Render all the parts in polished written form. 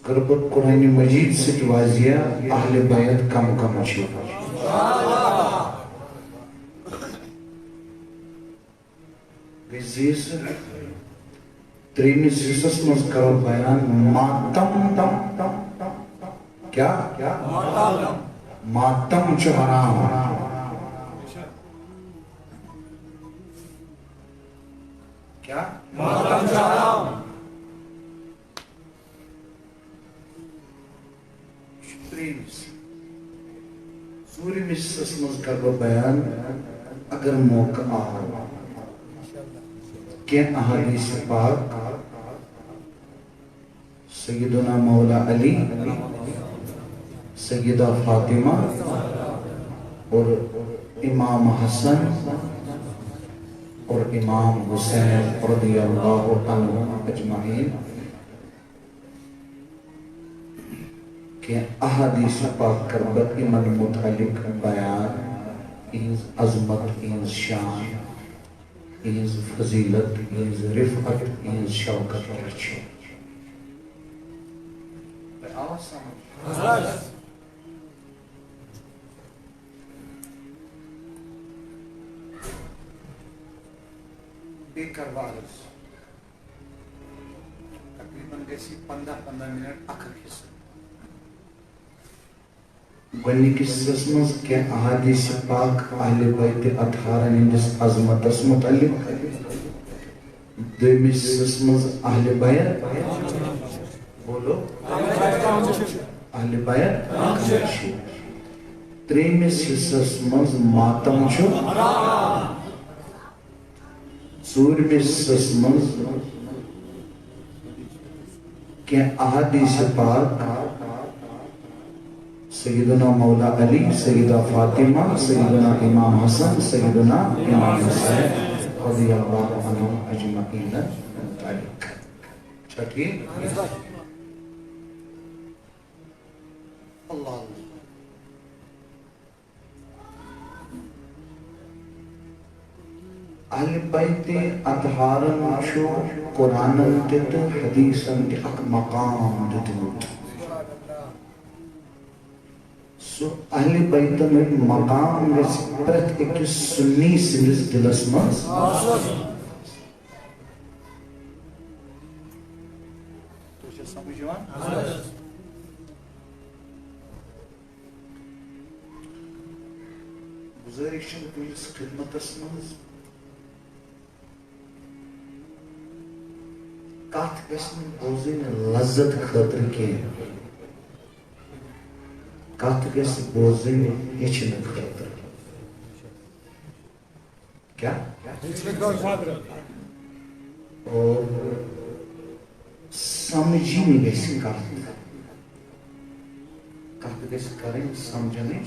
کربت قرآن مجید سے واضح اہل بیت کم کم چھو وزیز تریمی سیسس مز کرو بیان ماتم کیا؟ ماتم چھو حرام کیا؟ ماتم چھو حرام سوری مسس مز کرو بیان اگر موقع آہو کہ احادیث پاک سیدنا مولا علی سیدہ فاطمہ اور امام حسن اور امام حسین رضی اللہ عنہ اجمعین کہ احادیث پاک کربت ایمن متعلق بیان ایز عظمت ایز شان ایز فضیلت ایز رفعت ایز شوکت کرچو آواز سمجھ بیکر وارز تقریباً گیسی 15 منٹ اکھر حصہ گونی کس سسمز کے احادیث پاک اہل بیت اطہارن اندس عظمت اس متعلق دومی سسمز اہل بیت بولو اہل بیت کامشو تریمی سسمز ماتم چھو سورمی سسمز کے احادیث پاک سیدنا مولا علی سیدہ فاطمہ سیدنا امام حسن سیدنا امام حسین رضی اللہ عنہ اجمعین متعلق چھٹی اللہ اہل بیت اطہارن چھو قرآنن تیت حدیثن تی اک مقام دیتنوت اہل بیت میں مقام پرت ایک سنی سندس دلس مز تو چھے سمجھوان گزارشن پولیس خدمت اسمز کات قسم بوزین لذت خاطر کے کات گیس بوزن ہیچن خاطر کیا؟ اور سمجھی نہیں گیس کات گیس کریں سمجھنے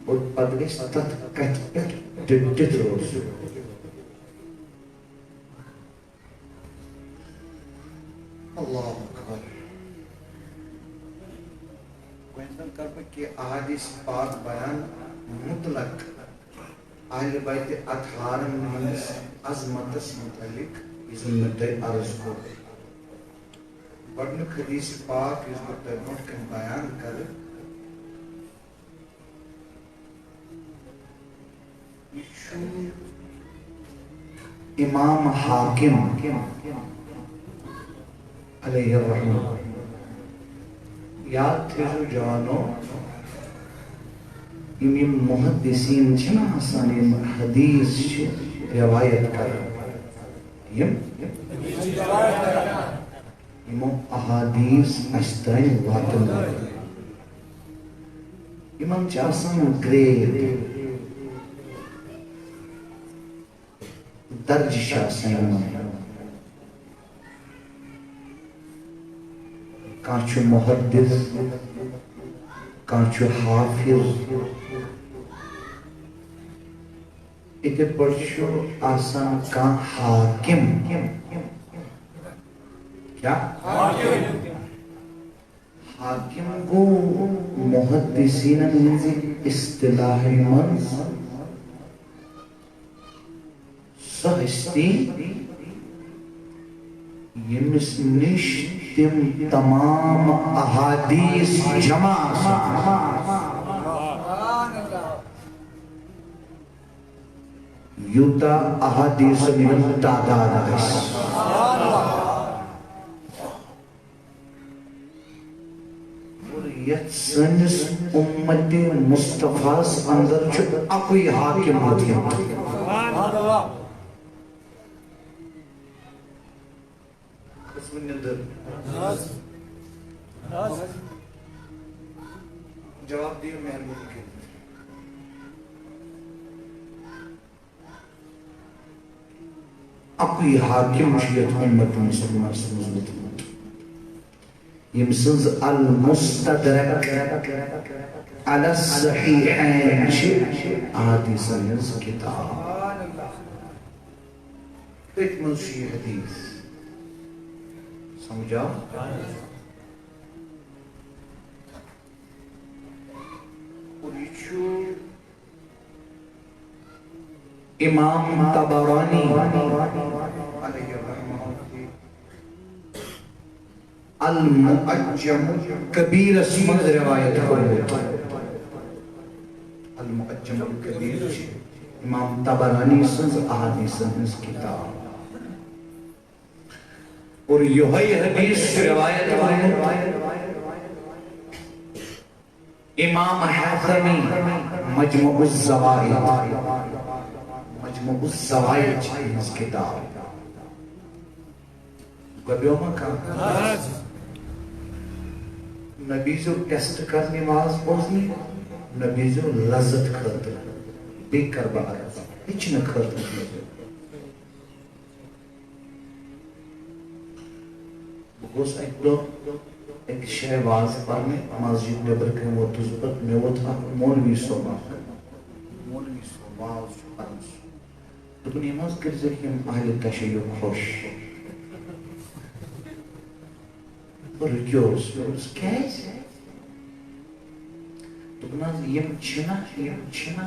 اور پد گیس تت کت پیٹ ڈٹ روز اللہ اکبر کہ احادیث پاک بیان مطلق اہل بیت اطہارن منس عظمت متعلق عظمت عرض کو گۄڈنیُک حدیث پاک یُس بہٕ تۄہہِ برونٛٹھ کَنہِ بیان کرٕ یہِ چھُ امام حاکم علیہ الرحمہ یاد تھے جو جوانو امام محدثین چھنا حسان حدیث روایت کر امام احادیث اشترین واتن امام چاسان گریڈ درج شاسان کانچو محدث کانچو حافظ اتنے پرچو آسان کان حاکم کیا؟ حاکم گو محدثین منزی اصطلاح منز سہستی یمس نش تم تمام احادیث جمع یوتا احادیث من تعداد ہے اور یت سنس امت مصطفیٰ اندر چھو اکوئی حاکم ہوتی ہے جواب دیو مہربانی کے اکوئی حاکم شیعت امت مسلمان سمجھت یمسنز المستدرک علی الصحیحین حدیث انز کتاب ایک منشی حدیث سمجھا اور یہ چھو امام طبرانی علیہ الرحمہ المعجم کبیر اسمد روایت ہوئی المعجم الکبیر امام طبرانی سنز احادیث سنز کتاب اور یہی حدیث روایت ہوئی امام حاتمی مجموع الزوائد مجموع الزوائد اس کتاب گبیوں میں کہا نبیزو ٹیسٹ کرنے واز بوزنی نبیزو لذت کرتے بے کربار ہچ نہ کرتے بگوز ایک دو ایک شہ واز پرنے مسجد نبر کے موتوز پر میں وہ تھا مولوی سوما واز پرنس دکنی ماز کرزے ہم اہل تشیع خوش اور رکیوز کیس دکناز یم چھنا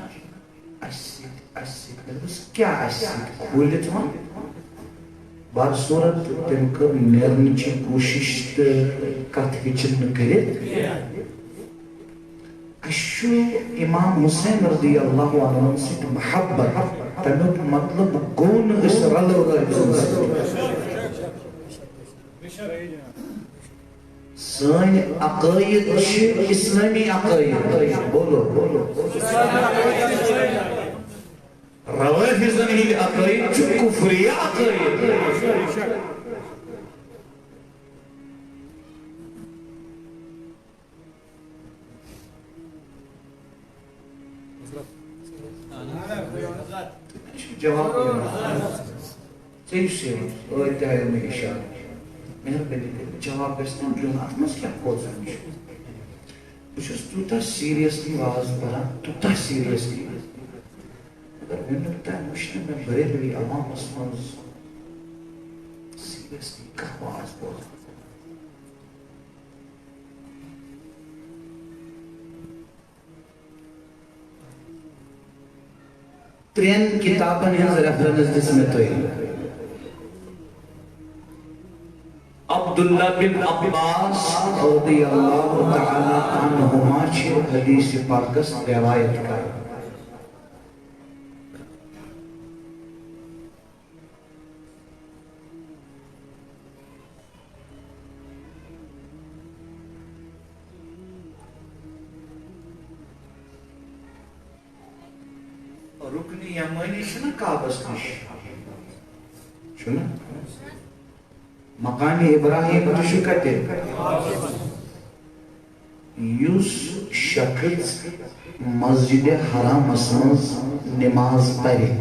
اسید بس کیا اسید کھولت مان بار صورت تم کر نیرن چی کوشش کت ہچن کرت اشو امام حسین رضی اللہ عنہ سیت محبت تمیت مطلب گون اس رلو سن عقائد اسلامی عقائد بولو روافضن ہی عقائد چو کفری عقائد جواب صحیح سے اتحاد میں اشارہ مہربانی جواب گژھنہٕ دیُن اتھ منٛز کیٛاہ کھوژان چھُ بہٕ چھُس تیوٗتاہ سیٖریسلی واز پران تیوٗتاہ سیٖریسلی مگر وٕنیُک تام وٕچھ نہٕ مےٚ بریلوی عوامس منٛز سیٖریسلی کانٛہہ واز بوزان ترٛٮ۪ن کِتابن ہٕنٛز ریفرنس دِژ مےٚ تۄہہِ عبداللہ بن عباس رضی اللہ تعالیٰ عنہما چھے حدیث پاکس روایت کر رکنی یمانی چھنا کعبس نش چھنا مقام ابراہیم تشو کتے یوس شخص مسجد حرام اسمز نماز پڑھے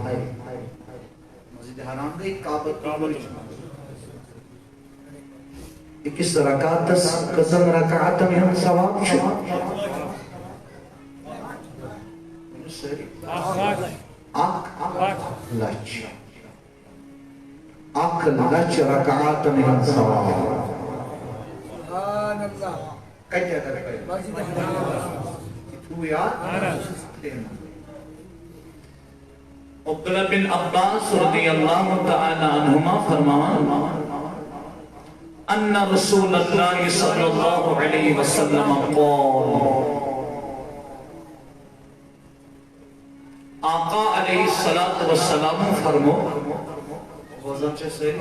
مسجد حرام گئی کعبت اکس رکعتس قسم رکعت میں ہم ثواب چھو لچ لچ رکعات میں ثواب کیا کر پائے تو یاد عبداللہ بن عباس رضی اللہ تعالی عنہما فرمان ان رسول اللہ صلی اللہ علیہ وسلم قال آقا علیہ السلام فرمو وزن چیسے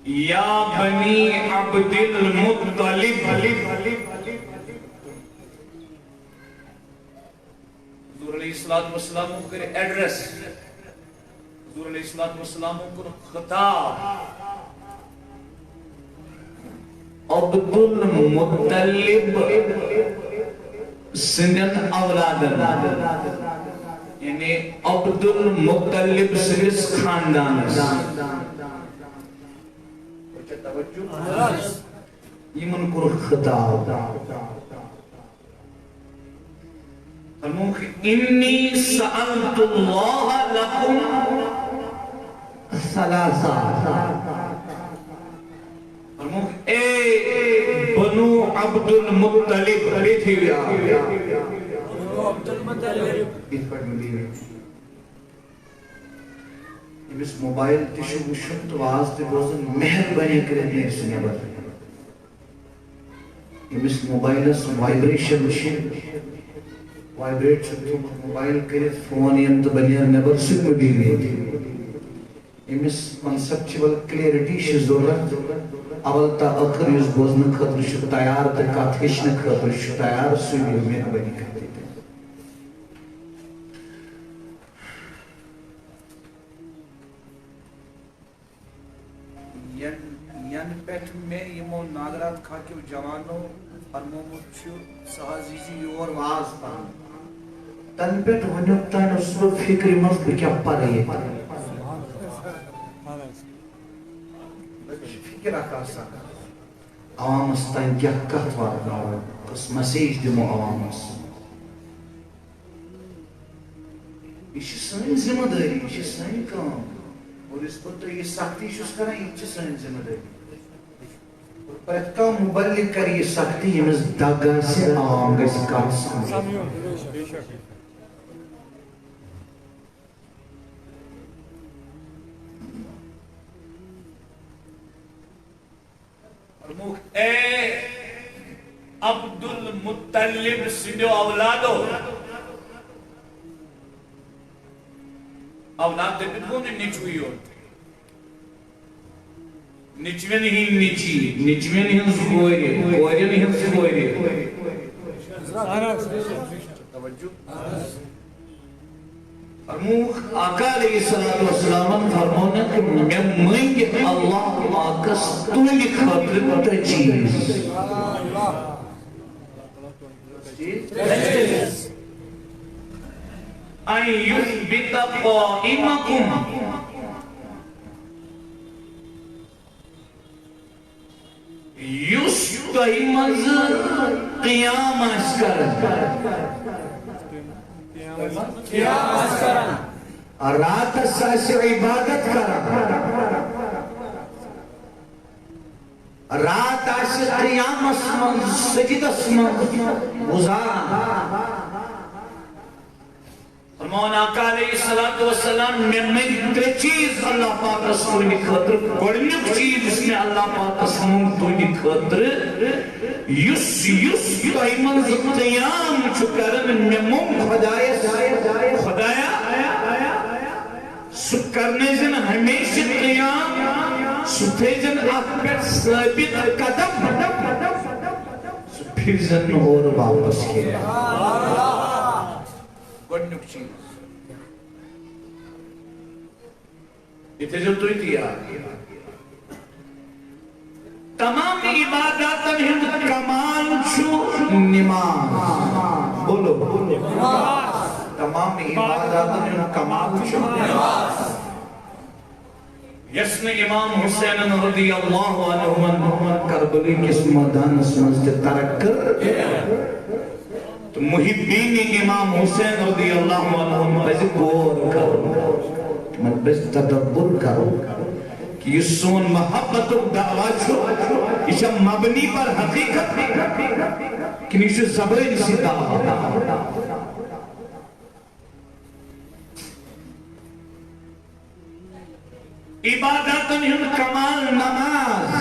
یا بنی عبد المطلب حضور علیہ السلام کو ایڈریس حضور علیہ السلام کو خطاب عبد المطلب سندن اولادن یعنی عبد المطلب سندس خاندان یمن کو خطاب فرموک انی سألت اللہ لکم ثلاثہ فرموک اے بنو عبد المطلب لیتھی ویا بنو عبد المطلب اس پر ملی اس موبائل تشو وشن تو آز تے بوزن مہربانی کرنے اس نیبر اس موبائل اس وائبریشن مشین وائبریٹ چھو موبائل کرے فون ینت بنیر نیبر سکم دیگی اس کنسپچیول کلیریٹی شی ضرورت اول تا اخر اس بوزن خطر شو تیار تا کاتھشن خطر شو تیار سوی مہربانی کرتے تھے ین پیٹھ میں یمو ناظرات کھاکیو جوانو فرمومو چھو سہازیزی یور واز پان تن پیٹھ ونیوکتان اس کو فکری مز بکیا پا رہی ہے فکر آکاسا عوام استان کیا کہت وارنا ہو کس مسیج دیمو عوام اس یہ سنی ذمہ داری یہ سنی کام اور اس پر تو یہ سختی شس کرنا یہ چیز سنی ذمہ داری اور پرت کا مبلغ کر یہ سختی ہمیں داگا سے عوام کا اس کام سامنے فرموک اے عبد المطلب سندو اولادو اولاد دے بتگو نے نیچوئی ہوتے نیچوین ہی نیچی نیچوین ہی سکوئے کوئرین ہی سکوئے توجہ فرموک آقا علیہ السلام فرمونا کہ میں مانگے اللہ آکس تونی خطر تجیز ان یثبت قائمکم یستہمز قیام اشکر رات ساس عبادت کرا رات آس قیام اسمان سجد اسمان گزارا فرمان آقا علیہ السلام میں میری چیز اللہ پاک رسول کی خطر گوڑنک چیز اس میں اللہ پاک رسول کی خطر یس قیمن قیام چکرن میں مم خدایا سکرنے جن ہمیشہ قیام سپھیجن اکبر ثابت قدم سپھیجن اور واپس کیا گوڑنک چیز اتنے جو تو ہی دیا تمام عبادات ہند کمال چھو نماز بولو تمام عبادات ہند کمال چھو نماز یسن امام حسین رضی اللہ عنہ کربلی کس میدان سمجھتے ترک کر تو محبین امام حسین رضی اللہ عنہ بس غور کرو من بس تدبر کرو کہ یہ سون محبت و دعویٰ چھو یہ مبنی پر حقیقت کہ یہ زبان سی دعویٰ عبادتن ہن کمال نماز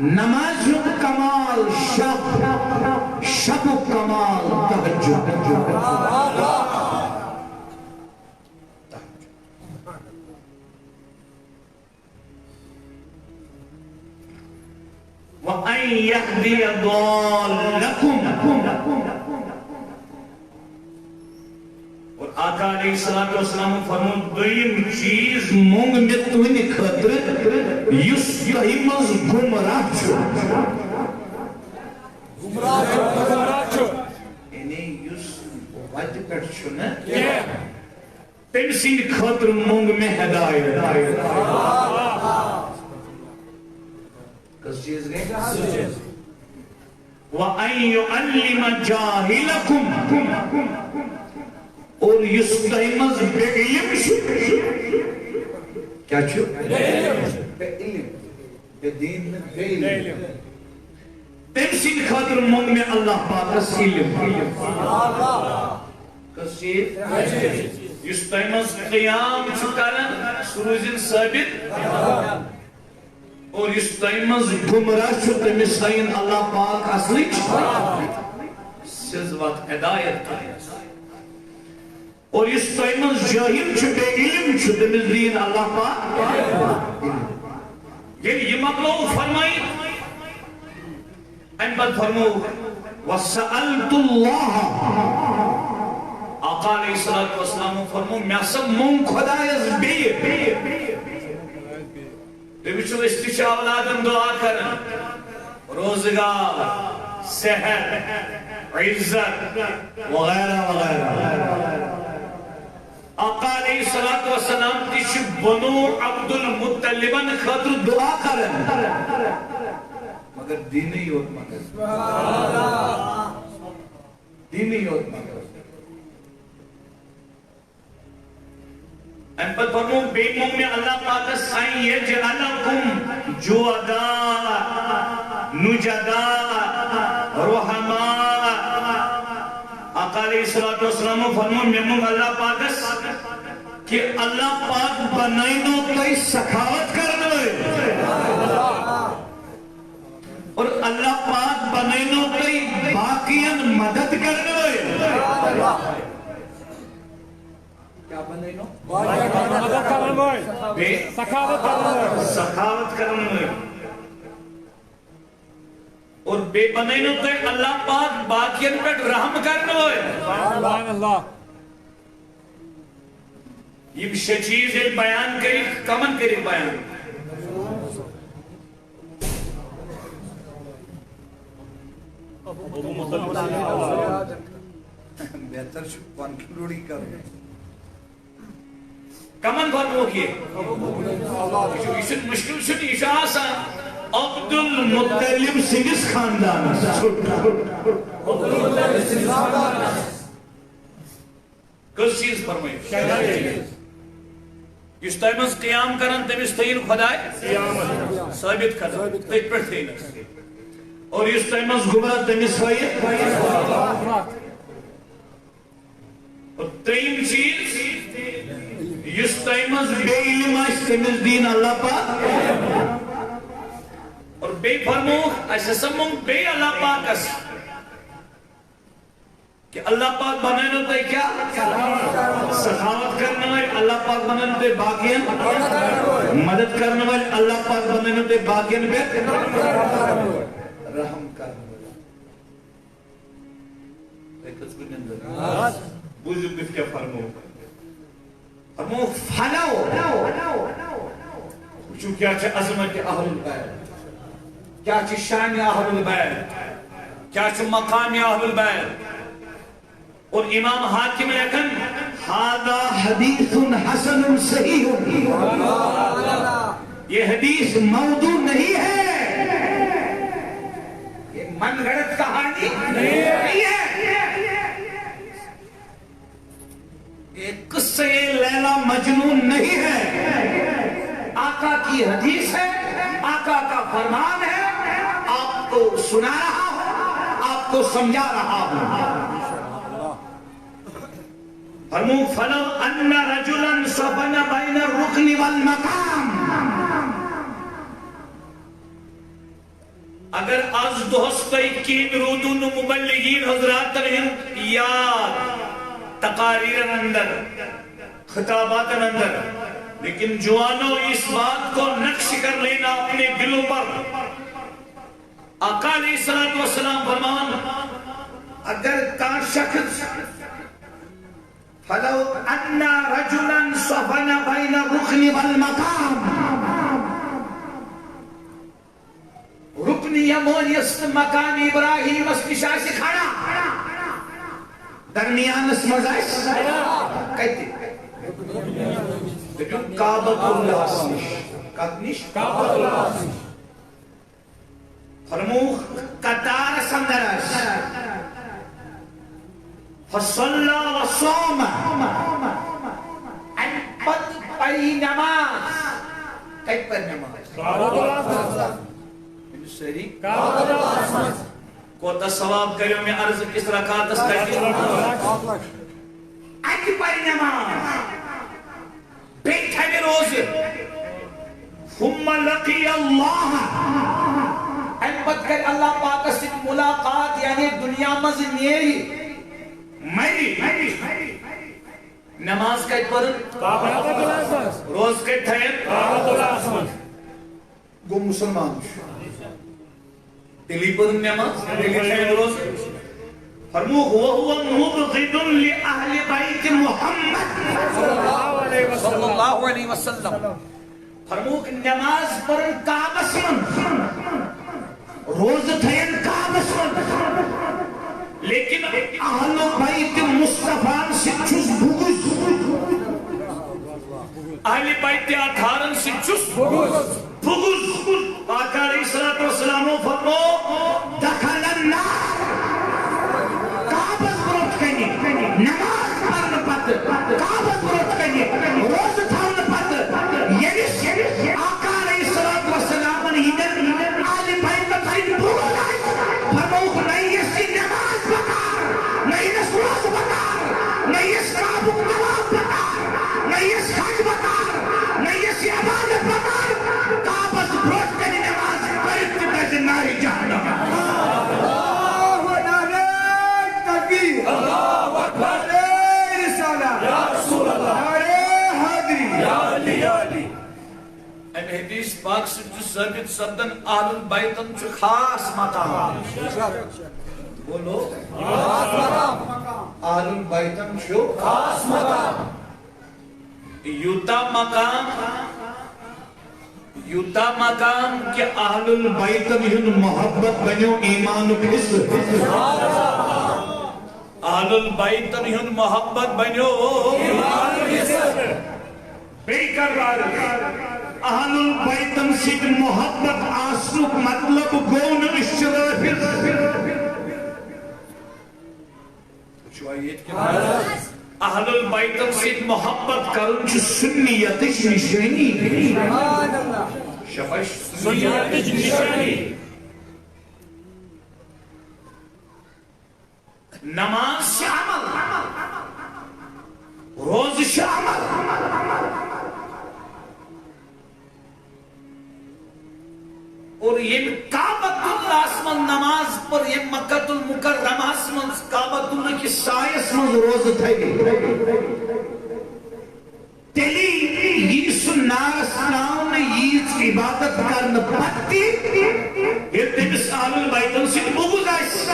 نماز ہن کمال شب شب کمال تہجد وَأَنْ يَهْدِيَ ضَالَّكُمْ اور آقا علیہ السلام فرمون دویم چیز مونگ میں تُہنی خطر یس تہیمز گمراہ چھو یعنی یس وجہ پر چھونا تم سین خطر مونگ میں ہدایت کس چیز گئے؟ وَأَنْ يُعَلِّمَ جَاهِلَكُمْ اور یس تہیمز بے علم چھو کیا چھو؟ بے علم بے دین میں بے علم تم سین خطر مونگ میں اللہ پاک اس علم کس چیز؟ یس تہیمز قیام چھو کرن سروزن ثابت اور اس تائمز گمراہ چھو تمس تائن اللہ پاک اصلی سز وقت ہدایت اور اس تائمز جاہل چھو بے علم چھو تمس دین اللہ پاک یہ مطلب فرمائی ان بات فرمو وَسَأَلْتُ اللَّهَ آقا علیہ السلام فرمو میں سب مون خدایز بے تمہیں استشا اولادن دعا کرن روزگار صحت عزت وغیرہ وغیرہ آقا علیہ السلام تیش بنو عبد المطلبن خطر دعا کرن مگر دینی یوت مگر دینی یوت مگر ان پر فرمو بیموں میں اللہ پاک سائیں یجعلکم جواداء نجداء رحماء آقا علیہ السلام فرمو بیموں اللہ پاک کہ اللہ پاک بنائنو کئی سخاوت کرنے اور اللہ پاک بنائنو کئی باقیاں مدد کرنے کیا بنائنو؟ مدد کرنے سخاوت کرنے اور بے بنائنو تو اللہ پاک باقیاں پر رحم کرنے یہ چیز بیان کری کمن کری بیان بہتر کنکلوڈی کرنے کمن فرمو کیے یہ مشکل چھٹ یہ آسان عبد المطلب سنگس خاندان کس چیز فرمائی اس تیمز قیام کرن تیمز تین خدای ثابت کرن تیت پر تین اور اس تیمز گمراہ تیمز خواہی اور تین چیز اس تیمز بے علم آئیس تیمز دین اللہ پاک اور بے فرمو ایسے سمون بے اللہ پاک اس کہ اللہ پاک بنائنو تے کیا سخاوت کرنے والے اللہ پاک بنائنو تے باقیاں مدد کرنے والے اللہ پاک بنائنو تے باقیاں پہ رحم کرنے والے ایک قسم اندر بوزی بف کیا فرمو فرمو فلاو چو کیا چھے عظمت اہل البیت کیا چھے شان اہل البیت کیا چھے مقام اہل البیت اور امام حاکم لیکن هذا حدیث حسن صحیح یہ حدیث موضوع نہیں ہے یہ من گھڑت کہانی نہیں ہے ایک قصہ لیلا مجنون نہیں ہے آقا کی حدیث ہے آقا کا فرمان ہے آپ کو سنا رہا ہوں آپ کو سمجھا رہا ہوں فرمو فلو ان رجلا صفن بین الرکن والمقام اگر از دوستی کین رودون مبلغین حضرات یاد تقاریر اندر خطابات اندر لیکن جوانوں اس بات کو نقش کر لینا اپنے دلوں پر آقا علیہ السلام فرمان اگر کا شخص فلو ان رجلا صفن بین الرکن والمقام رکن یمونی است مقام ابراہیم است نشاش کھڑا درمیان اس مزاش کہتے لیکن کعبۃ اللہ اسمش کتنش کعبۃ اللہ اسمش فرموخ قطار سندرش فصلى وصوم ان پت پڑھی نماز کئی پر نماز کعبۃ اللہ سری کوتا ثواب کریو میں عرض کس رکعت اس تک اج پر نماز بیٹھے میں روز ثم لقی اللہ البت کر اللہ پاک سے ملاقات یعنی دنیا مز نیری میری نماز کا پر روز کے تھے گو مسلمان دلی پر نماز دلی پر روز فرموه وهو مبغض لأهل بيت محمد صلی اللہ علیہ وسلم فرموه نماز پر کعبہ روز تھین کعبہ لیکن اہل بیت مصطفیٰ سے چوز بغض اہل بیت اطہارن سے چوز بغض آقا علیہ السلام فرمو دخل النار کعبہ بروت کنی نماز پڑھن پت کعبہ بروت کنی روز تھاون پت یعنی آقا علیہ السلام ہدن آل بیت خیر بغض فرمو نہیں اس کی نماز بکار نہیں اس روز بکار نہیں اس کعبہ نماز بکار نہیں اس حج بکار نہیں اس عبادت بکار کعبہ بروت کنی نماز پڑھت تے ناری جہنم اللہ اکبر رسالہ یا رسول اللہ یا علی یا علی ان حدیث پاک سے جو ثابت سبدن اہل البیتن چو خاص مقام بولو اہل البیتن چو خاص مقام یوتا مقام کہ اہل البیتن ہن محبت بنیو ایمان کس اہل البیتن ہن محبت بنیو بے قرار اہل البیتن سے محبت آسنک مطلب گون اشراف اہل البیتن سے محبت کرن چھ سنیت نشانی شفش سنیت نشانی نماز سے عمل روز سے عمل اور یہ کعبۃ اللہ اسمن نماز پر یہ مکۃ المکرمہ اسمن کعبۃ اللہ کی سائے اسمن روز تھے تیلی یہ سنار اسلام نے یہ عبادت کرنا پتی یہ تیس آل البیتن سے بغض آئیس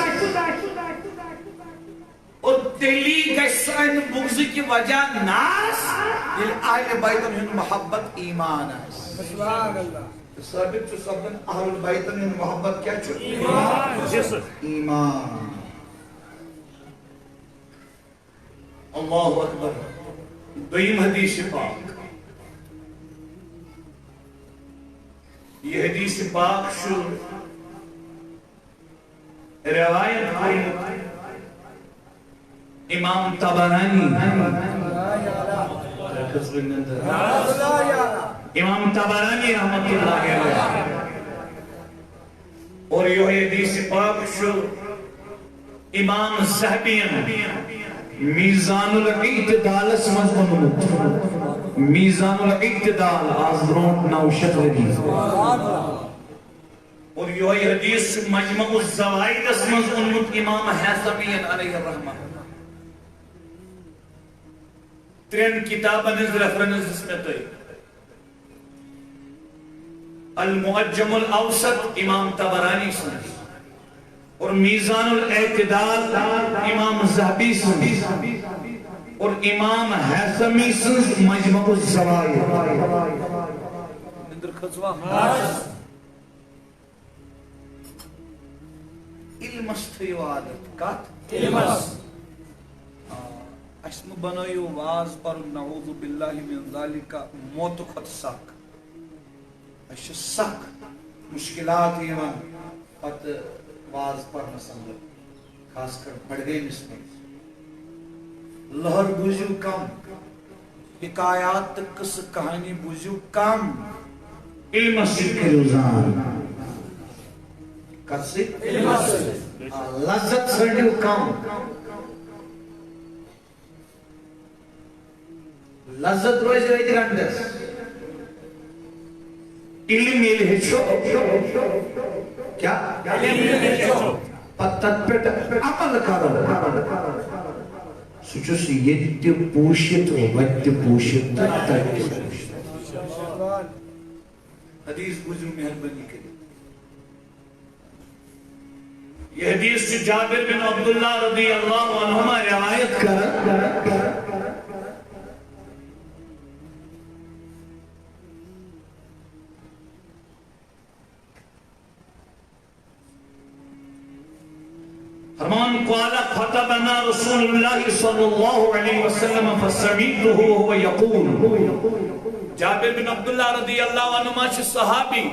اور تیلی گشترین بغض کی وجہ ناس یہ آل بیتن ہن محبت ایمان آئیس ثابت چو سبدن اہل البیتن ہن محبت کیا چھو ایمان اللہ اکبر دویم حدیث پاک یہ حدیث پاک شو روایت ہوئی امام طبرانی امام طبرانی رحمت اللہ علیہ اور یہ حدیث پاک شو امام زہبین میزان الاعتدال اسمز انمت میزان الاعتدال آز برونٹ 900 ورگی اور یہ حدیث مجمع الزوائد اسمز انمت امام حیثمی علیہ الرحمہ ترین کتابن از ریفرنس اس میں تو المعجم الاوسط امام طبرانی سنس اور میزان الاعتدال امام ذہبی سنس اور امام حیثمی سنس مجمع الزوائد نندر خزوہ علمس تھیو عادت کت علمس اسم بنائیو واز پر نعوذ باللہ من ذالک موت خط سک اس سک مشکلات یوان پت واز پر نسنگ خاص کر بڑھ گئی نسبت لہر بوزیو کم حکایات قص کہانی بوزیو کم علم سکھ روزان کسی لذت سڑیو کم لذت روز روز گھنٹس علم ہچو کیا پتت پیٹ عمل کرو سوچوس یہ پوشت وت پوشت حدیث بوزیو مہربانی کریں یہ حدیث سے جابر بن عبداللہ رضی اللہ عنہما روایت کر فرمان قال خطبنا رسول اللہ صلی اللہ علیہ وسلم فسمعته وهو يقول جابر بن عبداللہ رضی اللہ عنہما چھ صحابی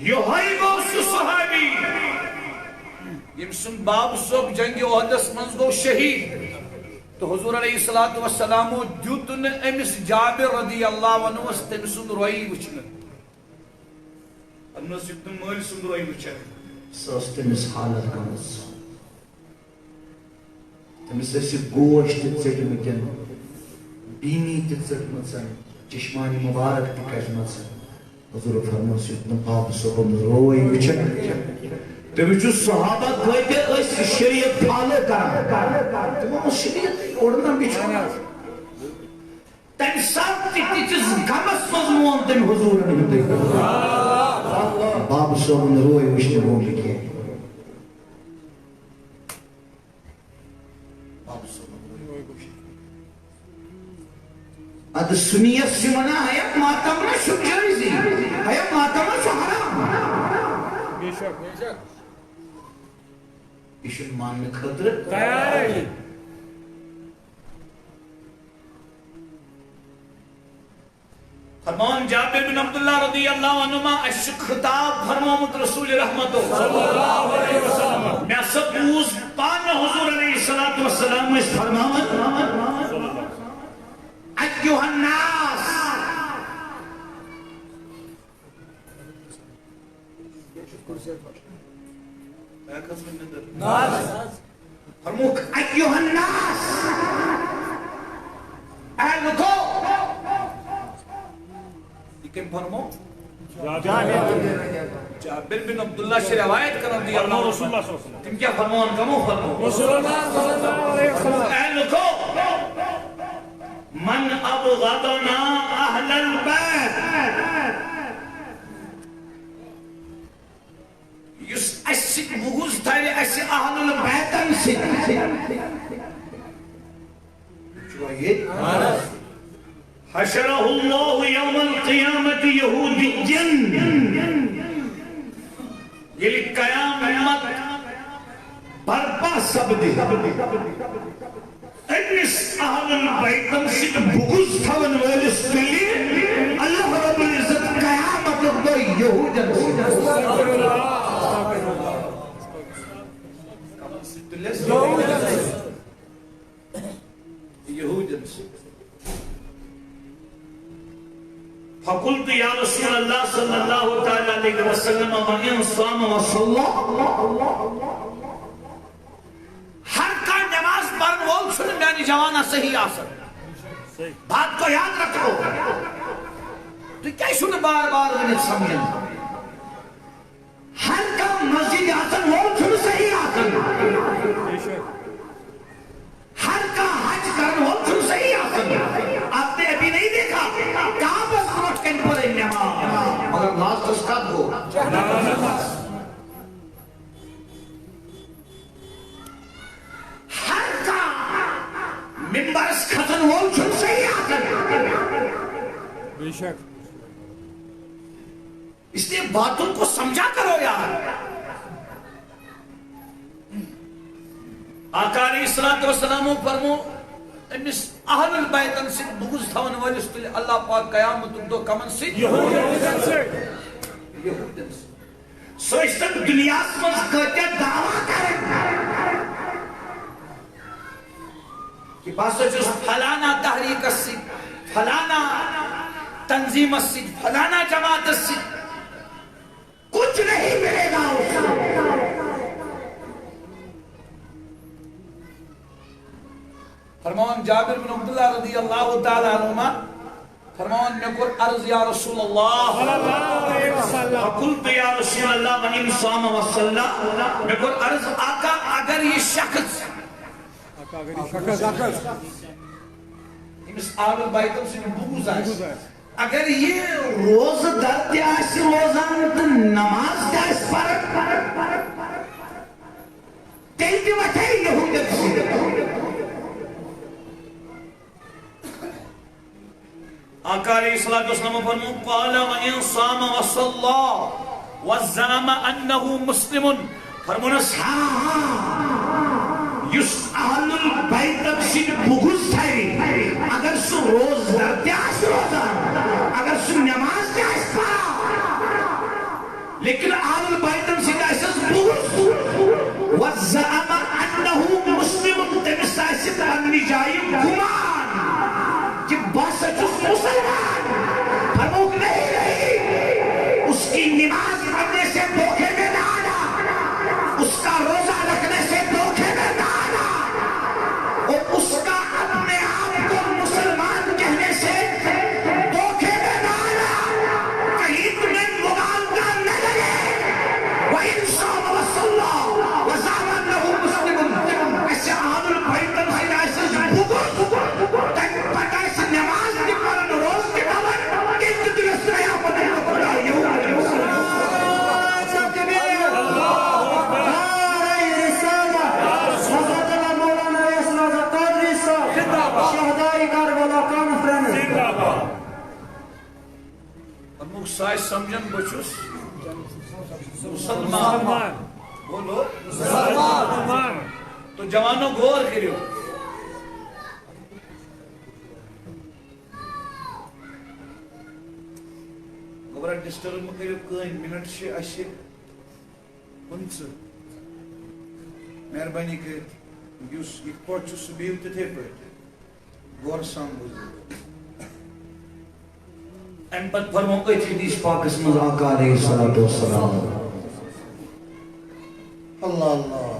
یہ گو صحابی یم سن باب صوب جنگ احدس منز گو شہید تو حضور علیہ السلام دیتن امس جابر رضی اللہ عنہ تم سن روئی وچھن انس ابن مال سن روئی وچھن سوستمس حالت گمس تمس اسی گوش تٹمتن بینی تٹمتن چشمانی مبارک تکجمتن حضور فرمان اتنا پاپ صبح روئی وچھن تم چو صحابہ کہتے اس شریعت فالو کرنا تم شریعت اوڑنا بچھنا تم سب تیچز گمس مضمون تم حضور نے باب صبح روئی وچھن ہوں لکھے اد سنیت سمنا حیات ماتمنا شو جائزی حیات ماتمنا شو حرام بیشک ایشن ماننے خطر تیار ہے فرمان جابر بن عبداللہ رضی اللہ عنہما اشک خطاب فرمامت رسول رحمتو صلی اللہ علیہ وسلم میں سب بوز پان حضور علیہ السلام اس فرمامت ایوہ الناس فرموک ایوہ الناس اے لکھو لیکن فرمو جابر بن عبداللہ سے روایت کرن دی اللہ رسول اللہ صلی اللہ علیہ وسلم تم کیا فرمان کمو فرمو رسول اللہ صلی اللہ علیہ وسلم اے لکھو من ابغضنا اہل البیت یس اسک بغض تھائے اس اہل البیتن سے حشرہ اللہ یوم القیامت یہودین یہ قیامت برپا سب دے انس اہل البیتن سے بغض تھون والس کلی اللہ رب العزت قیامت دو یہودین یہودین فقلت یا رسول اللہ صلی اللہ علیہ وسلم وَإِن صَامَ وَصَلَّى جوانا صحیح آسن بات کو یاد رکھو تو کیا شن بار بار ونت سمجھن ہر کا مسجد آسن وہ چھن صحیح آسن ہر کا حج کرن وہ چھن صحیح آسن آپ نے ابھی نہیں دیکھا کہاں پر سمجھ کن پر نماز مگر ناز اس کا دو ہر کا ممبرس کھتن وہ چھن صحیح آسن بے شک اس لیے باتوں کو سمجھا کرو یار آقا علیہ السلام فرمو امس اہل البیتن سے بغض تھون ولس تل اللہ پاک قیامت دو کمن سے یہودین سے سو اس تک دنیا میں کہتے دعویٰ کریں کہ بس جو فلانا تحریک السد فلانا تنظیم السد فلانا جماعت السد کچھ نہیں ملے گا اس فرمان جابر بن عبداللہ رضی اللہ تعالی عنہما فرمان میں قل عرض یا رسول اللہ فقلت یا رسول اللہ وَإِنْ صَامَ وَصَلَّى میں قل عرض آقا اگر یہ شخص امس آل البیتم سے بغض ہے اگر یہ روز درد آس روزان تو نماز داس پر تیل بھی وٹھے یہودیت آقا علیہ السلام فرمو قال وَإِنْ صَامَ وَصَلَّى وَزَّعَمَ أَنَّهُ مُسْلِمٌ فرمونس یس اہل البیت سن بغض ہے اگر سو روز درد آس روزان اگر سو نماز داس پڑا لیکن اہل البیت سن اساس بغض وَزَّعَمَ أَنَّهُ مُسْلِمٌ تمس آس پننی جائے گمان کہ بس جس مسلمان فرموک نہیں اس کی نماز پڑھنے سے دھوکے میں نہ آنا اس کا روزہ رکھنے سے دھوکے میں نہ آنا اور اس کا اپنے آپ کو مسلمان کہنے سے دھوکے میں نہ آنا کہیں تمہیں مغالطہ نہ لگے وَإِنْ صَامَ وَصَلَّى وَزَعَمَ أَنَّهُ مُسْلِمٌ ایسے اہل البیت سے ایسے بغض تک پتہ سے نماز کی پڑھن روز کی پڑھن کس طرح سے یہاں پر نہیں پڑھا سائے سمجھن بچوس مسلمان بولو مسلمان تو جوانوں غور کریو گوبرہ ڈسٹرل میں کریو کہیں منٹ سے اشی پنچ مہربانی کے یوس ایک پوچھو سبیوتے تھے پر غور سام بوزو ان پر فرمو کوئی حدیث پاک اس میں آقا علیہ السلام اللہ اللہ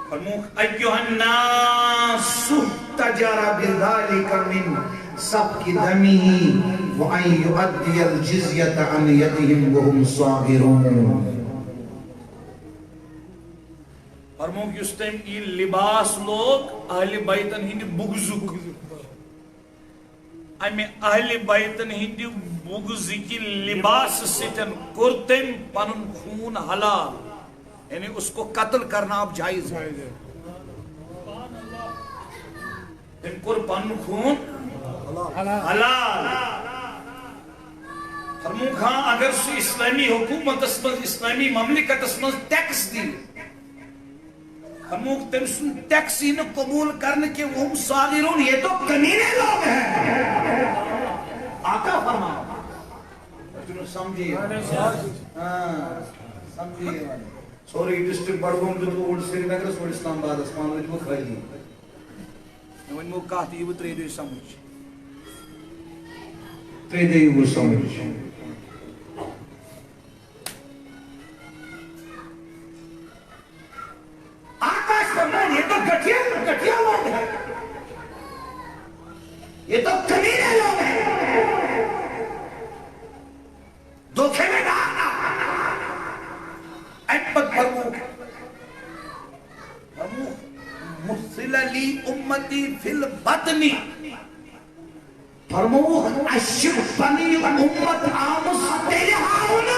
فرمو ایوہ الناس تجارہ بذالک من سبک دمیہی وَأَن يُؤَدِّيَ الْجِزْيَةَ عَنْ يَدِهِمْ وَهُمْ صَاغِرُونَ فرموک یس تم یہ لباس لوگ اہل بیتن ہند بغضک امی اہل بیتن ہند بغض کی لباس ستن کرتن پنن خون حلال یعنی اس کو قتل کرنا اب جائز ہے تم کر پنن خون حلال فرموک ہاں اگر سو اسلامی حکومت اسمز اسلامی مملکت اسمز ٹیکس دی ہموک تمسن ٹیکسی نے قبول کرنے کے وہ صاغرون یہ تو کمینے لوگ ہیں آقا فرماؤ تمہیں سمجھئے سمجھئے سوری ڈسٹرکٹ بڑھگوم جو تو اوڑ سری نگر سوڑ اسلام آباد اسمان وجہ وہ خیلی میں وہ کہتی وہ تریدے سمجھ تریدے وہ سمجھ دھوکے میں نہ آنا. احمد فرمو مثل لی امتی فی البطنی فرمو اشب پنی امت آمس تیرے ہاؤن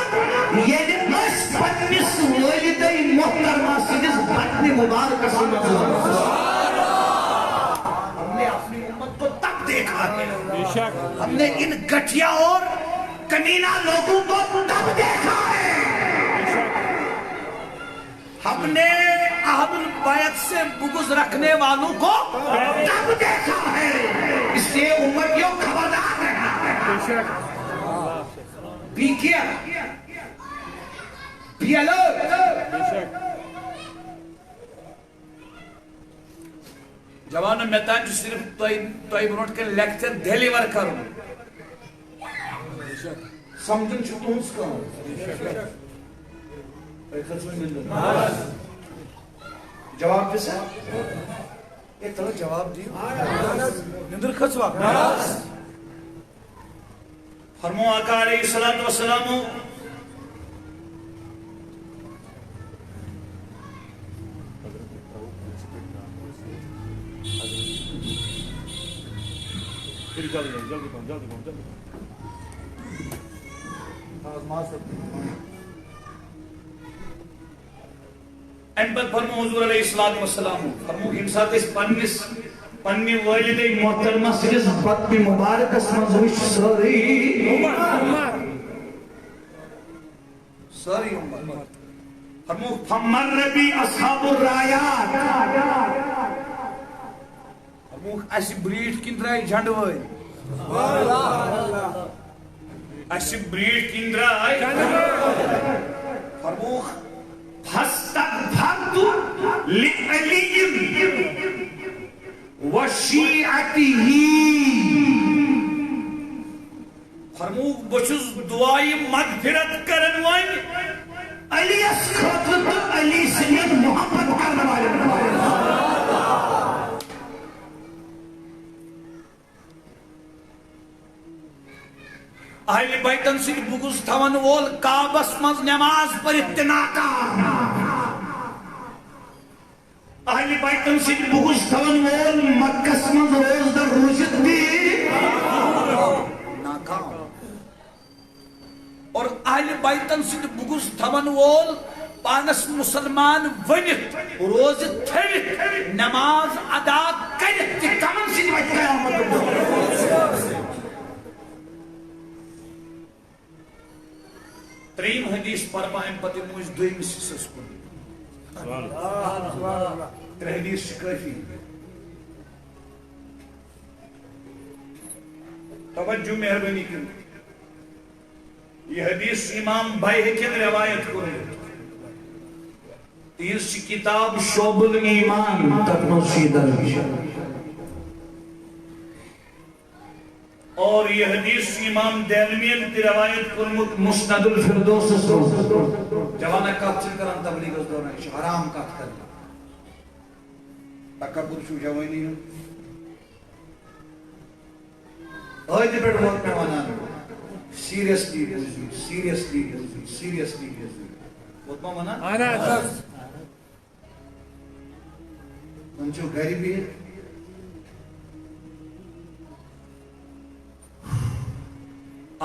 یعنی اس پنیس والدی محترمہ سنس بطن مبارک سنس. ہم نے اپنی امت کو تب دیکھا ہے, بے شک ہم نے ان گٹھیا اور کمینہ لوگوں کو تب دیکھا ہے, ہم نے اہل البیت سے بغض رکھنے والوں کو تب دیکھا ہے. اس لیے امتیوں خبردار رہنا ہے. بے شک Be careful. Be alert. بے شک جوانوں میں تاں جو صرف توئی برونٹ کے لیکچر ڈیلیور کروں سمجھن چھو تونس کام جواب دے سا ایک طرح جواب دیو نندر خسوا فرمو آقا علیہ السلام انبت فرمو حضور علیہ السلام فرمو انسات اس پنی والد محترمہ سرس بطن مبارک اسمز وش ساری امت فرمو فمر بی اصحاب الرایات فرمو اس بریٹ کن درائی جھنڈ ہوئی اس بریٹ کن درائی فرمو فاستغفرت لعلی وشیعته فرمو بچوز دعائی مغفرت کرن وائن علی اس خاطر تو علی سنید محبت کرنے والے اہل بیتن سے بغض تھون وول کعبس مز نماز پر اتناکار اہل بیتن سے بغض تھون وول مکس مز روز در روزت بھی ناکام اور اہل بیتن سے بغض تھون وول پانس مسلمان ونت روز تھوت نماز ادا کرت کمن سے بچ قیامت تریم حدیث فرمائیں پتی موج دوئی سس کن تر حدیث کافی توجہ مہربانی کن یہ حدیث امام بائحقی نے روایت کرو اس کتاب شعب الایمان تکنو سیدر اور یہ حدیث امام دہلوین کی روایت کرمت مسند الفردوس جوانا کات چل کران تبلیغ اس دوران حرام کات کرنا تکبر شو جوانی ہے آج بیٹ وقت میں وانا سیریسلی وقت میں وانا آنا اساس منچو گھری بھی ہے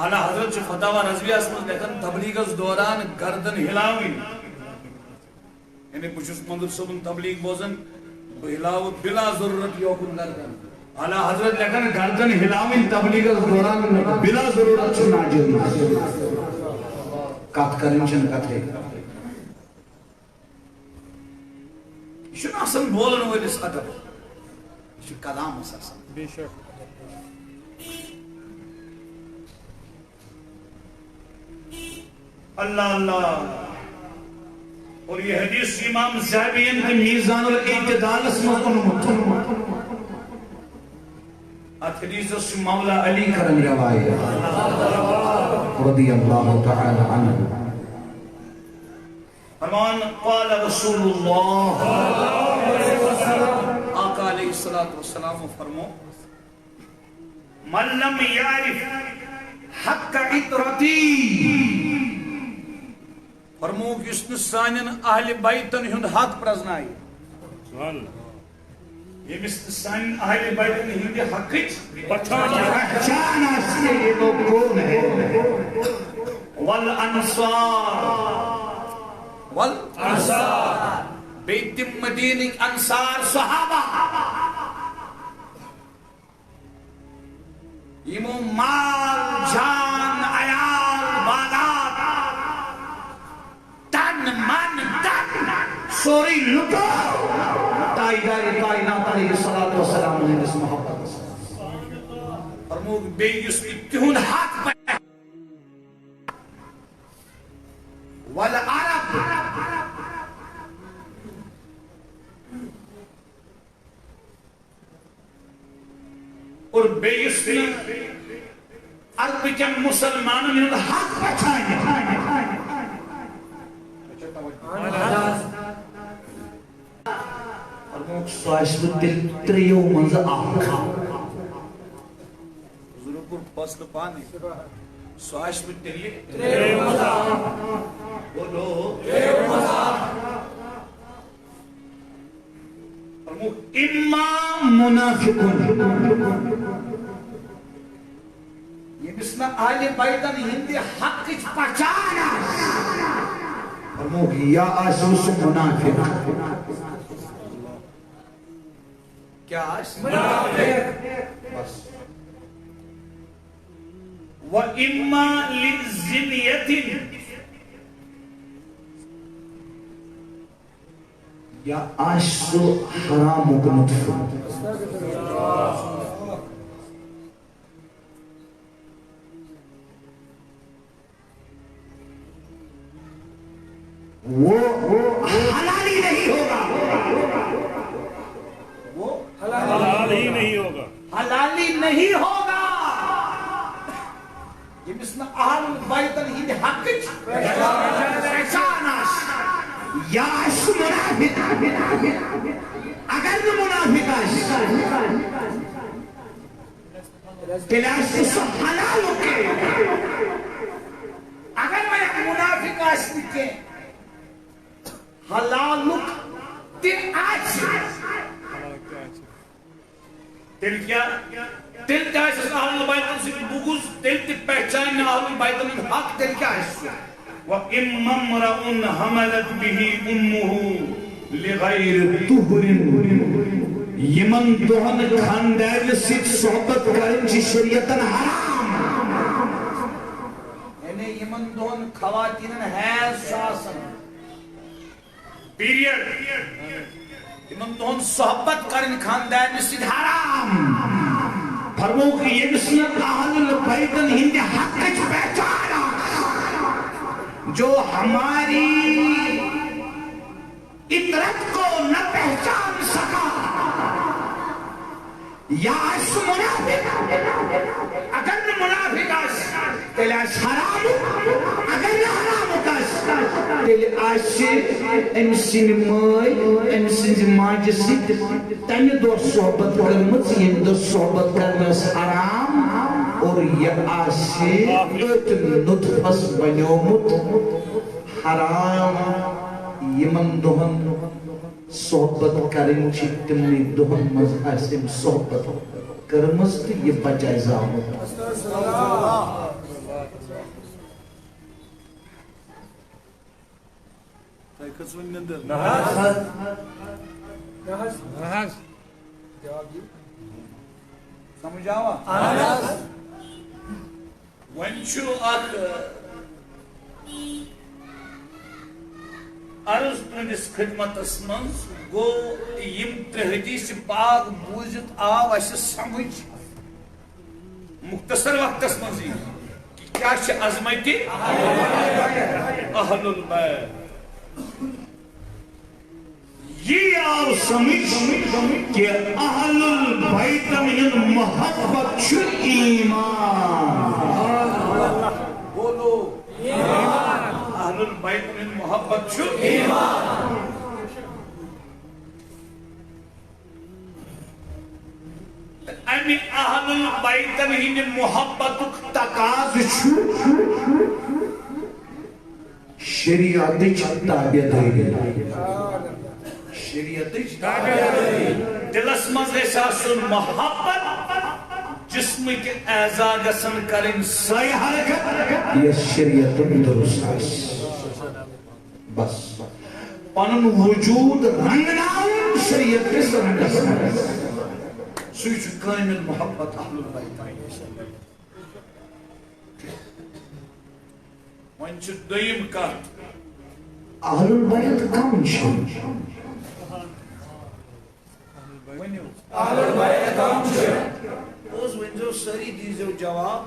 اعلیٰ حضرت جو فتاوہ رضویہ اسمت لیکن تبلیغ اس دوران گردن ہلاوی یعنی بچس مندر صبح تبلیغ بوزن ہلاو بلا ضرورت یوکن گردن اعلیٰ حضرت لیکن گردن ہلاوی تبلیغ اس دوران بلا ضرورت چھنا جلی کات کرن چن کتھے شنو اصلا بولن ہوئی اس ادب شو کلام اساسا بے شک اللہ اللہ اور یہ حدیث امام زہبین کی میزان الاعتدال اسمت انمت ات حدیث اس مولا علی کرن روایت رضی اللہ تعالی عنہ فرمان قال رسول اللہ آقا علیہ السلام فرمو من لم یعرف حق عطرتی فرموک یُس نہٕ سانٮ۪ن اہلِ بیتن ہُنٛد حق پرٛزنایہِ ییٚمِس نہٕ سانٮ۪ن اہلِ بیتن ہٕنٛدِ حقٕچ پہچان آسہِ یہ لوگ کون ہے والانصار بیٚیہِ تِم مدیٖنٕکۍ انصار صحابہ یِمو مال جان عیال بالات تن من دن سوری لٹو تائیدار کائنات علیہ الصلوۃ والسلام نے اس محبت فرموک بیٚیہِ یُس نہٕ تِہُنٛد حق پَزِ والعرب اور بیٚیہِ یُس نہٕ عربٕکٮ۪ن مُسلمانن ہُنٛد حق پَژھانہِ فرموک سُہ آسہِ نہٕ تیٚلہِ ترٛیٚیو منٛزٕ اکھ حضوٗرن کوٚر فٲصلہٕ پانے سُہ آسہِ نہٕ تیٚلہِ بولو فرموک اِما منافقن ییٚمِس نہٕ اہلِ بیتن ہٕنٛدِ حقٕچ پہچان آسہِ فرموک یا آسہِ سُہ منافق کیٛاہ آسہِ بس وَإِمَّا لِلزِّنِيَةٍ یا آسہِ سُہ حرامُک مُتفق وہ حلالی نہیں ہوگا وہ حلال ہی نہیں ہوگا حلالی نہیں ہوگا ییٚمِس نہٕ اہل بیتن ہٕنٛدِ حقٕچ پہچان آسہِ یا آسہِ منافق اگر نہٕ منافق آسہِ تیٚلہِ آسہِ سُہ حلالُک اگر وۄنۍ منافق آسہِ نہٕ کینٛہہ حلالُک تہِ آسہِ تیٚلہِ کیٛاہ تیٚلہِ تہِ آسٮ۪س اہل بیتن سۭتۍ بُغض تیٚلہِ تہِ پہچانہِ نہٕ اہل بیتن ہُنٛد حق تیٚلہِ کیٛاہ آسہِ سُہ وَإِمَّا امْرَؤٌ حَمَلَتْ بِهِ أُمُّهُ لغیر طہر یمن دۄہن خاندارنہِ سۭتۍ صحبت کرٕنۍ چھِ شریعتن حرام یعنی یِمن دۄہن خواتیٖنن حیض چھُ آسان پیریڈ یِمن دۄہن صحبت کرٕنۍ خاندارنہِ سۭتۍ حرام فرموک ییٚمِس نہٕ اہل بیتن ہٕنٛدِ حقٕچ پہچان آسہِ جو ہماری عطرت کو نہ پہچان سکا یا آسہِ منافق اگر نہٕ منافق آسہِ تیٚلہِ آسہِ حرام اگر نہٕ حرامُک آسہِ تیٚلہِ آسہِ أمۍ سٕنٛدِ مٲلۍ أمۍ سٕنٛزِ ماجہِ سۭتۍ تَمہِ دۄہ صحبت کٔرمٕژ ییٚمہِ دۄہ صحبت کرنہِ ٲس حرام اور یہِ آسہِ أتھۍ نُطفس بنیومُت حرام یِمن دۄہن صحبت کرٕنۍ چھِ تِمنٕے دۄہن منٛز آسہِ أمۍ صحبت کٔرمٕژ تہٕ یہِ بچایہِ زامُت تۄہہِ کھٔژوٕ نِندٕر سمجھ آوا وۄنۍ چھُ اکھ عرض تُہنٛدِس خدمتس منٛز گوٚو یِم ترٛےٚ حدیث پاک بوٗزِتھ آو اَسہِ سمجھ مختصر وقتس منٛزٕے کہِ کیٛاہ چھِ عظمتہِ اہل البیت یہ آو سمجھ کہ اہل البیتن ہُنٛد محبت چھُ ایمان بولو اہل البیتن ہُنٛد محبت چھُ امہِ اہل البیتن ہٕنٛدِ محبتُک تقاضہٕ چھُ شریعت تابعداری شریعت دلس مز آسن محبت جسم کے اعضا گسن کرن سائی حرکت یہ شریعت درست بس پنن وجود رنگناؤن شریعت کے سرنگ سوچ کامل محبت اہل البیت ون چھ دویم کت اہل البیت کم چھن ونیو اہل البیت کم چھن اوز ونجو سری دیزو جواب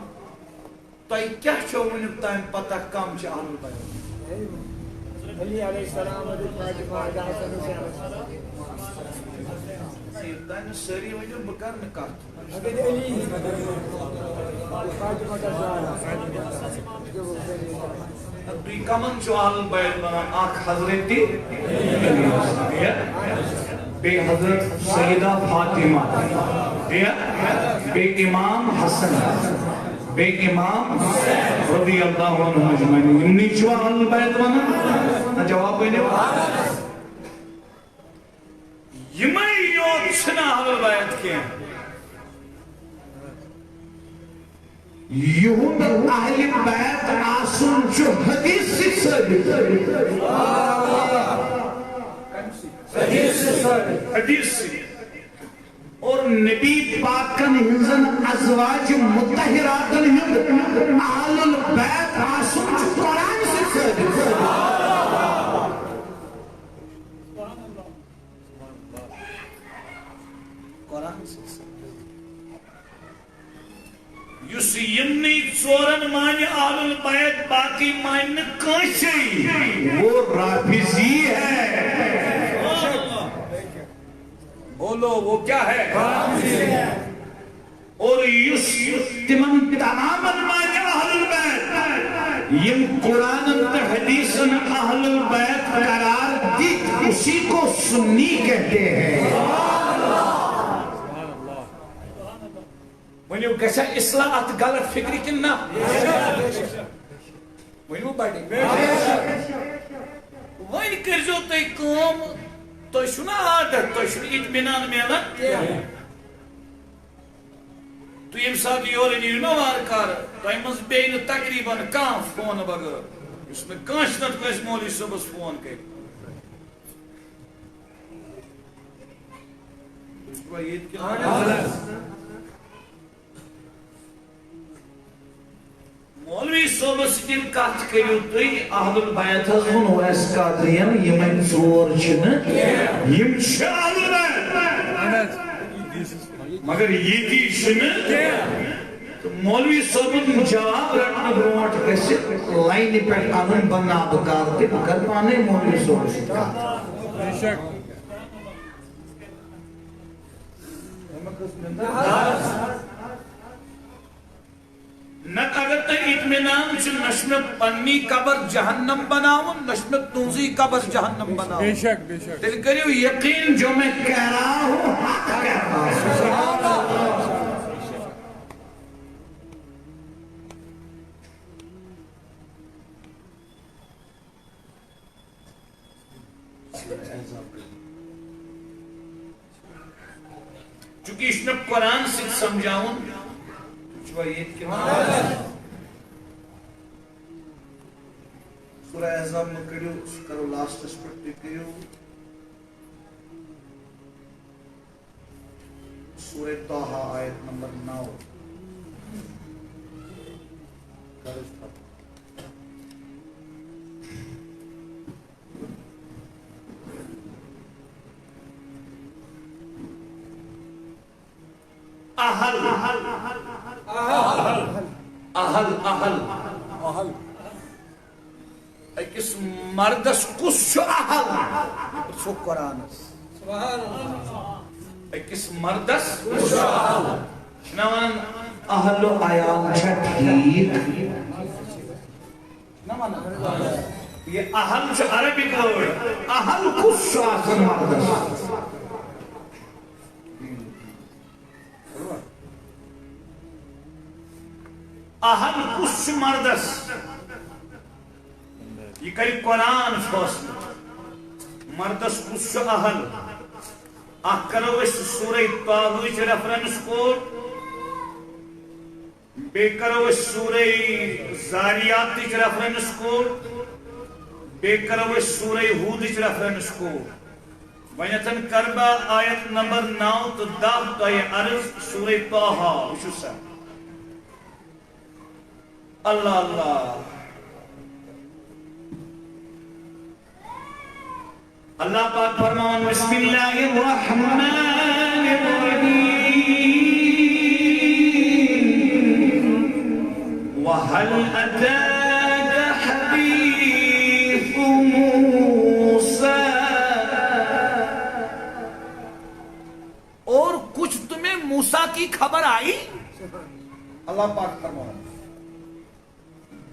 تائی کیا چھو ونیو تایم پتہ کم چھ اہل البیت علی علیہ السلام تایم سری ونیو بکر نکات دوی کمن چھو اہل البیت بنان آنکھ حضرت دی بے حضرت سیدہ فاطمہ بے امام حسن بے امام رضی اللہ عنہ مجمعین امنی چھو اہل البیت بنان جواب بینے یمائی یوت چھنا اہل البیت کے یہود اہل بیت آسن جو حدیث سے حدیث سے اور نبی پاکن ہنزن ازواج متحراتن ہند اہل البیت آسن جو قرآن سے قرآن سے یس یمنی ژورن مان اہل البیت باقی مان کانسی وہ رافضی ہے بولو وہ کیا ہے اور یس تمن تماما مان اہل البیت یم قرآن و حدیث اہل البیت قرار دی اسی کو سنی کہتے ہیں ونیو گشا اصلاح ات غلط فکری کن نا ونیو بڑی ون کرزو تھی کام تھی چھو نا عادت تھی چھو اطمینان میلان تو یم سات یور نیو نا وار کار تھی مز بین تقریباً کان فون بغیر اس میں کانش نت کس مولی صبح فون کر مولوی صوبہ سٹیم کات کریو تھی اہل البیت ہزون ویس قادرین یمن ژور چھن یم چھ اہل البیت مگر یہ تی چھن مولوی صاحب جواب رٹنا برونٹ کسی لائن پر آنن بنا بکارتے بکر پانے مولوی صاحب سے کہا بے شک نت اگر تے اطمینان چھ نشمت پنی قبر جہنم بناون نشمت تنزی قبر جہنم بناون بے شک بے شک دل کریو یقین جو میں کہہ رہا ہوں حق کہہ رہا ہوں چونکہ اس نے قرآن سے سمجھاؤں چوائیت کے معنی سورہ احزاب میں کرو لاسٹ اسپیکٹ بھی کریو سورہ طٰہٰ آیت نمبر 9 اہل اہل اہل اکس مردس کس چھو اہل سو قرآن اکس مردس کس چھو اہل نوان اہل و عیال چھٹھیک نوان یہ اہل چھو عربی ورڈ اہل کس چھو آسن مردس اہل کس چھو مردس یہ کر قرآن فیصلہ مردس کس اہل اخ کرو اس سورہ طه ریفرنس کوڈ بے کرو اس سورہ زاریات ریفرنس کوڈ بے کرو اس سورہ ہود ریفرنس کوڈ ونیتن کربا آیت نمبر 9 تو 10 تو یہ عرض سورہ طه وچو سا اللہ اللہ اللہ پاک فرمان بسم اللہ الرحمن الرحیم وَهَلْ أَتَاكَ حَدِيثُ مُوسَى اور کچھ تمہیں موسیٰ کی خبر آئی؟ اللہ پاک فرمان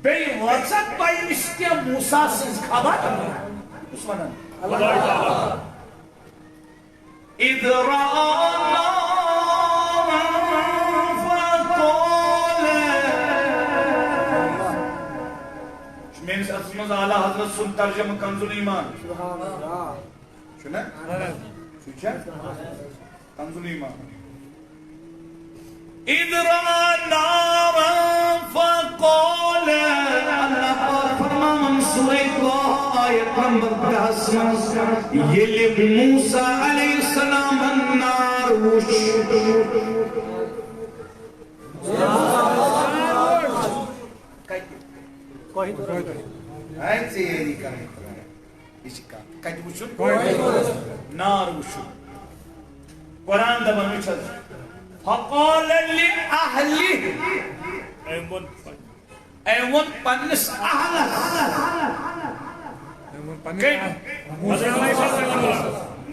بے وزت بائی اس کے موسیٰ سے خبر اس ونن اِذْ رَأَى میں اس عظمت اعلیٰ حضرت سن ترجمہ کنز الایمان سنیں سوچا کنز الایمان اِذْ رَأَى نَارًا فَقَالَ اللہ پاک فرمان سورہ طه آیت نمبر 10 یلی موسیٰ علیہ السلام النار وش ایسے یہ نہیں کرنے اس کا کج وچھو نار وچھو قرآن دبن وچھو فَقَالَ لِأَهْلِهِ ایون پنس اہل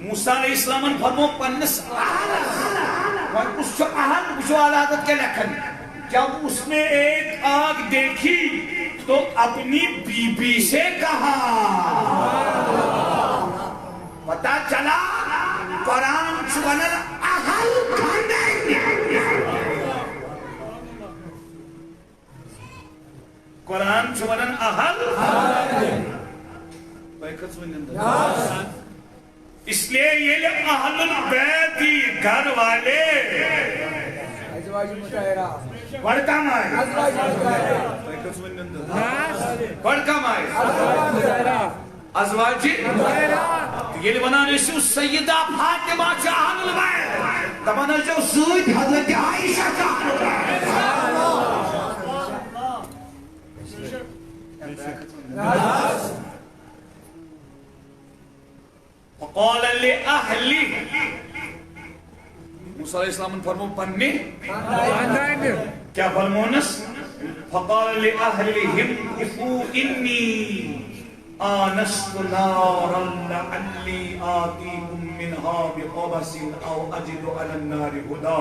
موسیٰ علیہ السلام فرمو پنس اہل اس جو اہل جو علاقت کے لکھن جب اس نے ایک آگ دیکھی تو اپنی بی بی سے کہا پتا چلا قرآن چونن اہل کھانے قرآن چونن اہل اس لیے یہ اہل البیت گھر والے بڑکم آئے بڑکم آئے ازواجی یہ بنانے سے سیدہ فاطمہ چا اہل البیت تمنا جو سوئی حضرت عائشہ چا اہل البیت وقال لأهلي موسیٰ علیہ السلام فرمو پنی کیا فرمونس فقال لأهلهم كفوا إني آنست نارا لعلي آتيكم منها بقبس أو أجد على النار هدى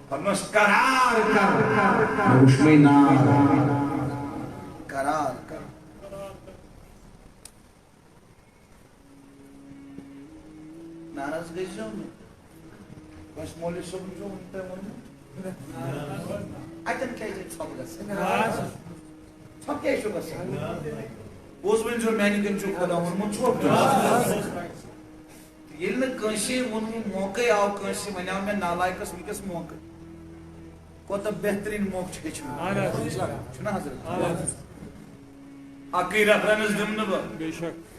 فرمونس قرار کر اس میں نار قرار کر ناراض گئی جو میں بس مولی صبح جو انتے مولی آئیتن کیا جائے چھوک گا سے چھوک کیا شو گا سے اوز بین جو میں نے کن چھوک گا ہوں من چھوک گا یہ لئے کنشی ونو موقع آو کنشی منیاو میں نالائی کس مکس موقع کو تب بہترین موقع چھے چھو چھنا حضرت آقی ریفرنس دم نبا بے شک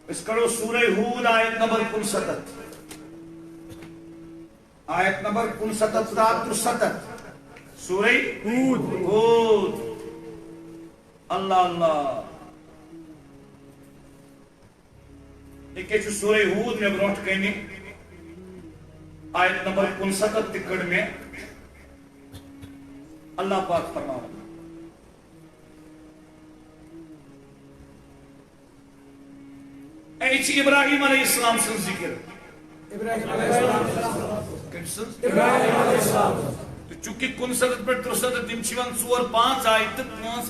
اس کرو سورہ ہود آیت نمبر 69 آیت نمبر 69 سورہ ہود اللہ اللہ ایک ہے سورہ ہود میں بروٹ کہنی آیت نمبر 69 تکڑ میں اللہ پاک فرماؤ ایچ ابراہیم علیہ السلام سے ذکر ابراہیم علیہ السلام تو چونکہ کن صدت پر ترسدت دن چیوان سور 5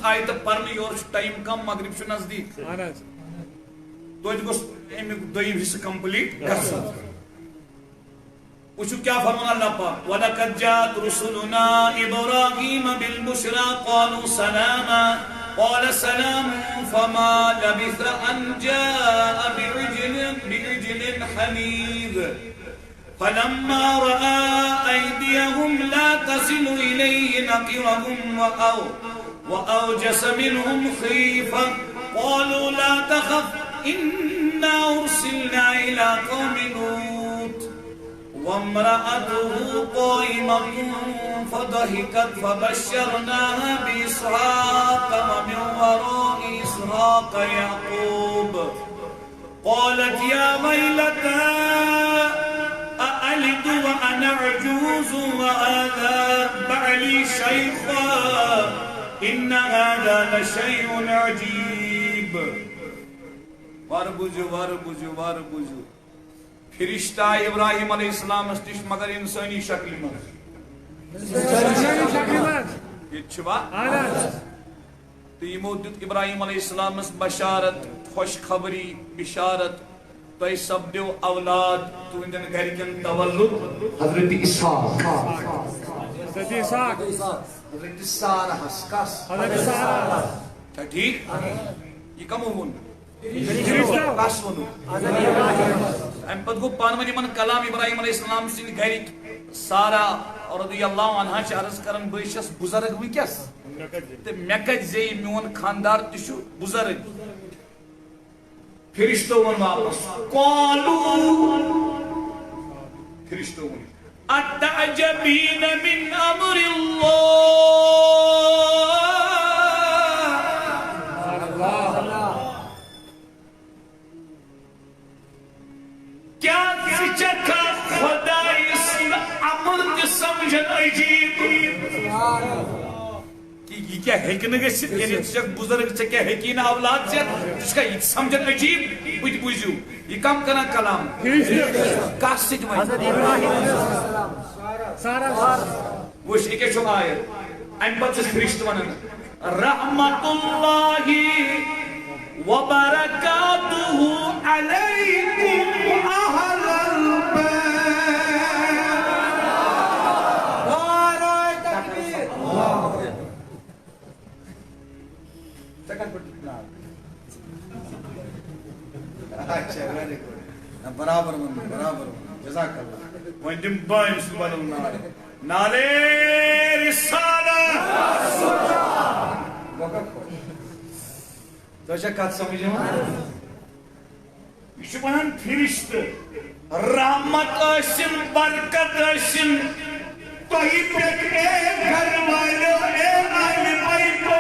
آیت پرنے اور ٹائم کم مغرب شو نزدیک تو ایت گوست ایمی دوئیم حصہ کمپلیٹ کرسو وچو کیا فرمان اللہ پاک وَلَقَدْ جَاءَتْ رُسُلُنَا إِبْرَاهِيمَ بِالْبُشْرَى قَالُوا سَلَامًا قَالَ سَلَامٌ فما لبث أن جاء بعجل حنيذ فلما رأى أيديهم لا تصل إليه نكرهم وأوجس منهم خيفة قالوا لا تخف إنا أرسلنا إلى قوم لوط وامرأته قائمة فضحكت فبشرناها بإسحاق ومن وراء إسحاق يعقوب قالت يا ويلتى أألد وأنا عجوز وهذا بعلي شيخا إن هذا لشيء عجيب. واربوزو فرشتہ ابراہیم علیہ السلام نش مگر انسانی شکل من یہ چھوا تو یمو دیت ابراہیم علیہ السلام بشارت خوش خبری بشارت تو سپدو اولاد تو اندن گھرکن تولد حضرت اسحاق حضرت سارہ کس ٹھیک یہ کم ہون کس ونو ام پت گو پانونی من کلام ابراہیم علیہ السلام سن گھرک سارا رضی اللہ عنہ چھ عرض کرن بشس بزرگ ونکس تے مکج زی میون خاندار تشو بزرگ فرشتو ون واپس قالو فرشتو ون اتعجبین من امر اللہ کیا چکا خدا اس امر کے سمجھن عجیب کہ یہ کیا ہیکن گژھت یعنی چک بزرگ چھ کیا ہیکین اولاد سے اس کا یہ سمجھن عجیب بج بوزیو یہ کم کرنا کلام کاس سے حضرت ابراہیم علیہ السلام سارا وش ایک چھو آیت ام پتہ فرشت ونن رحمت اللہ وبرکاتہ علیکم اہل البیت. برابر جزاک اللہ وین دم بایم سبحان اللہ نالے رسالہ تو چھ کت سمجھو یہ چھ ونان فرشت رحمت ٲسِن برکت ٲسِن تۄہہِ پٮ۪ٹھ اے گھر والو اے اہلِ بیتو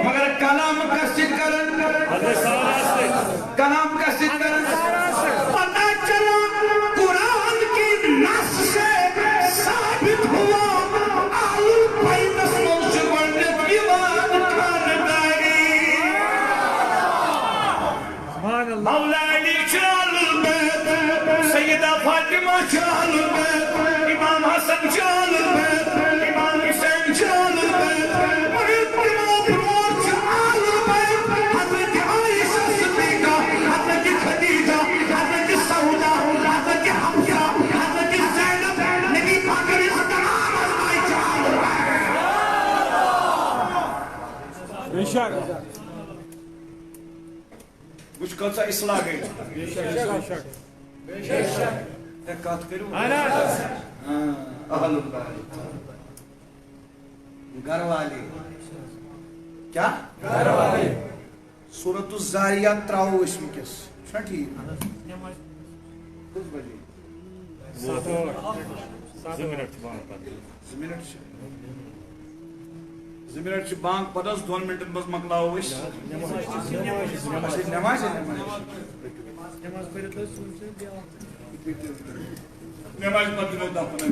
مگر کلام کس سۭتۍ کرن کلام کس سۭتۍ کرن پتہ چلا قرآن کی نص سے ثابت ہوا اہل بیت منٛز چھُ گۄڈنیُک یِوان خانٛداری مولا علی چھُ اہل بیت سیدہ فاطمہ چھُ اہل بیت امام حسن چھُ اہل بیت امام حسین چھُ اہل بیت مگر تمو برونٛٹھ چھُ اہل بیت حضرت عائشہ صدیقہ حضرت خدیجہ حضرت سودا حضرت حمزہ حضرت زینب نبی پاک علیہ السلام ازمائی چھُ اہل بیت. بے شک وچ کۭژاہ اصلاح گئی بے شک کت کرو اہل اہل بیت گھر والے کیا گھر والے سورۃ الزاریات تراو اس ونکس چھا ٹھیک کس بجے 2 منٹ بانگ پتہ 2 منٹ بانگ پتہ 2 منٹن بس مکلاو اس نماز نماز پتہ دفن